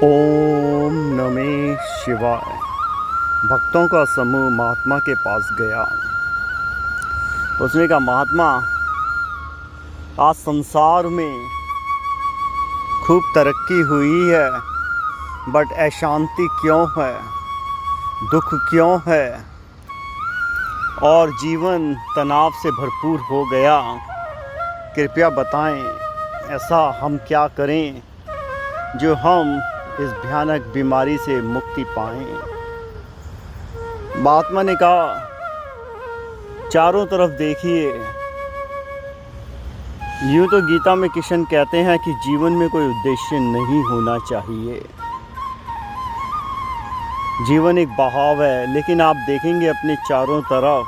ओम नमः शिवाय। भक्तों का समूह महात्मा के पास गया। उसने कहा, महात्मा, आज संसार में खूब तरक्की हुई है, बट अशांति क्यों है, दुख क्यों है और जीवन तनाव से भरपूर हो गया। कृपया बताएं, ऐसा हम क्या करें जो हम इस भयानक बीमारी से मुक्ति पाएं। महात्मा ने कहा, चारों तरफ देखिए। यूँ तो गीता में कृष्ण कहते हैं कि जीवन में कोई उद्देश्य नहीं होना चाहिए, जीवन एक बहाव है। लेकिन आप देखेंगे अपने चारों तरफ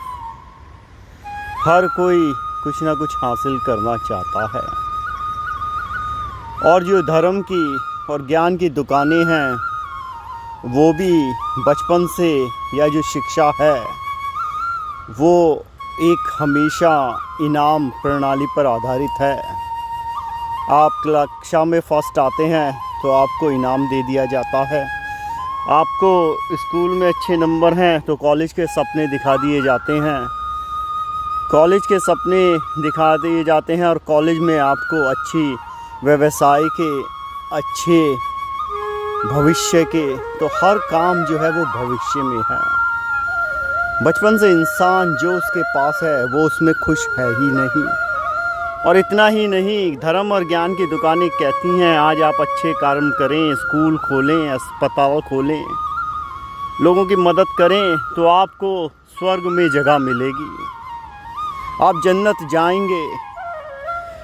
हर कोई कुछ ना कुछ हासिल करना चाहता है, और जो धर्म की और ज्ञान की दुकानें हैं वो भी बचपन से, या जो शिक्षा है वो एक हमेशा इनाम प्रणाली पर आधारित है। आप कक्षा में फर्स्ट आते हैं तो आपको इनाम दे दिया जाता है, आपको स्कूल में अच्छे नंबर हैं तो कॉलेज के सपने दिखा दिए जाते हैं, कॉलेज के सपने दिखा दिए जाते हैं और कॉलेज में आपको अच्छी व्यवसाय के, अच्छे भविष्य के, तो हर काम जो है वो भविष्य में है। बचपन से इंसान जो उसके पास है वो उसमें खुश है ही नहीं। और इतना ही नहीं, धर्म और ज्ञान की दुकानें कहती हैं आज आप अच्छे कर्म करें, स्कूल खोलें, अस्पताल खोलें, लोगों की मदद करें तो आपको स्वर्ग में जगह मिलेगी, आप जन्नत जाएंगे।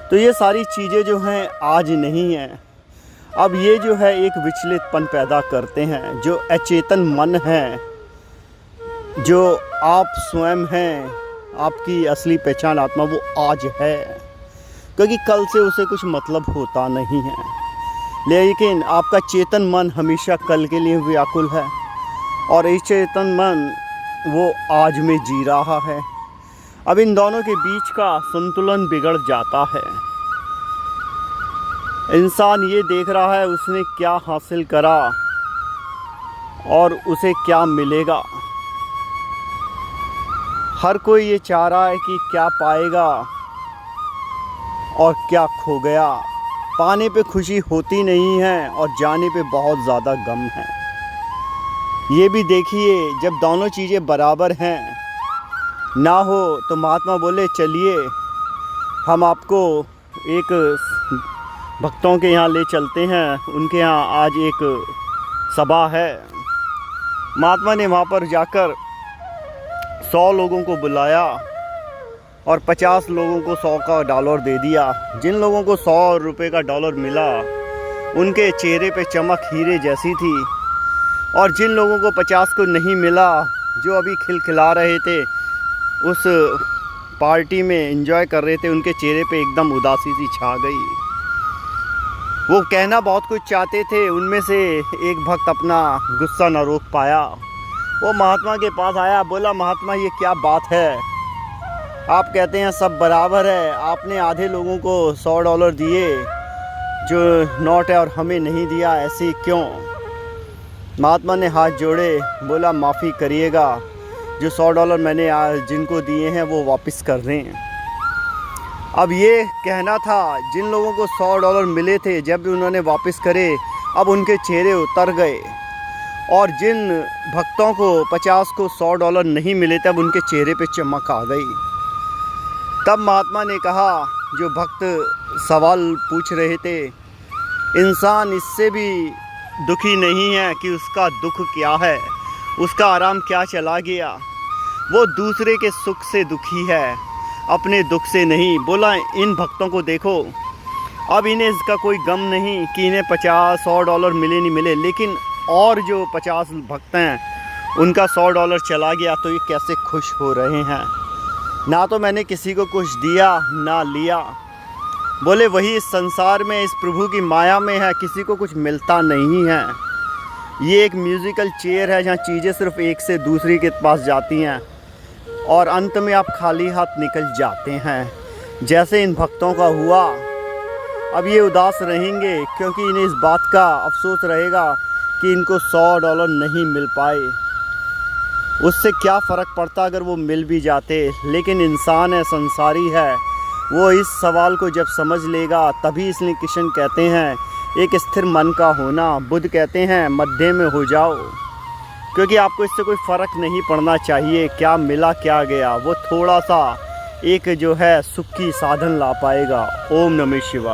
तो ये सारी चीज़ें जो हैं आज नहीं हैं। अब ये जो है एक विचलितपन पैदा करते हैं। जो अचेतन मन है, जो आप स्वयं हैं, आपकी असली पहचान आत्मा, वो आज है, क्योंकि कल से उसे कुछ मतलब होता नहीं है। लेकिन आपका चेतन मन हमेशा कल के लिए व्याकुल है, और इस चेतन मन वो आज में जी रहा है। अब इन दोनों के बीच का संतुलन बिगड़ जाता है। इंसान ये देख रहा है उसने क्या हासिल करा और उसे क्या मिलेगा। हर कोई ये चाह रहा है कि क्या पाएगा और क्या खो गया। पाने पे खुशी होती नहीं है और जाने पे बहुत ज़्यादा गम है। ये भी देखिए, जब दोनों चीज़ें बराबर हैं ना हो तो महात्मा बोले, चलिए हम आपको एक भक्तों के यहाँ ले चलते हैं। उनके यहाँ आज एक सभा है। महात्मा ने वहाँ पर जाकर 100 लोगों को बुलाया और 50 लोगों को 100 का डॉलर दे दिया। जिन लोगों को 100 रुपये का डॉलर मिला उनके चेहरे पे चमक हीरे जैसी थी, और जिन लोगों को 50 को नहीं मिला, जो अभी खिलखिला रहे थे, उस पार्टी में एंजॉय कर रहे थे, उनके चेहरे पे एकदम उदासी सी छा गई। वो कहना बहुत कुछ चाहते थे, उनमें से एक भक्त अपना गुस्सा न रोक पाया। वो महात्मा के पास आया, बोला, महात्मा ये क्या बात है, आप कहते हैं सब बराबर है, आपने आधे लोगों को $100 दिए जो नोट है और हमें नहीं दिया, ऐसे क्यों। महात्मा ने हाथ जोड़े, बोला, माफ़ी करिएगा, जो $100 मैंने जिनको दिए हैं वो वापस कर दें। अब ये कहना था, जिन लोगों को $100 मिले थे जब भी उन्होंने वापस करे, अब उनके चेहरे उतर गए, और जिन भक्तों को 50 को $100 नहीं मिले थे, अब उनके चेहरे पे चमक आ गई। तब महात्मा ने कहा, जो भक्त सवाल पूछ रहे थे, इंसान इससे भी दुखी नहीं है कि उसका दुख क्या है, उसका आराम क्या चला गया, वो दूसरे के सुख से दुखी है, अपने दुख से नहीं। बोला, इन भक्तों को देखो, अब इन्हें इसका कोई गम नहीं कि इन्हें 50-100 डॉलर मिले नहीं मिले, लेकिन और जो 50 भक्त हैं उनका $100 चला गया तो ये कैसे खुश हो रहे हैं। ना तो मैंने किसी को कुछ दिया ना लिया। बोले, वही इस संसार में, इस प्रभु की माया में है, किसी को कुछ मिलता नहीं है। ये एक म्यूज़िकल चेयर है जहाँ चीज़ें सिर्फ एक से दूसरी के पास जाती हैं और अंत में आप खाली हाथ निकल जाते हैं। जैसे इन भक्तों का हुआ, अब ये उदास रहेंगे क्योंकि इन्हें इस बात का अफसोस रहेगा कि इनको $100 नहीं मिल पाए। उससे क्या फ़र्क पड़ता अगर वो मिल भी जाते। लेकिन इंसान है, संसारी है, वो इस सवाल को जब समझ लेगा तभी। इसलिए किशन कहते हैं एक स्थिर मन का होना, बुद्ध कहते हैं मध्य में हो जाओ, क्योंकि आपको इससे कोई फ़र्क नहीं पड़ना चाहिए क्या मिला क्या गया। वो थोड़ा सा एक जो है सुख की साधन ला पाएगा। ओम नमः शिवाय।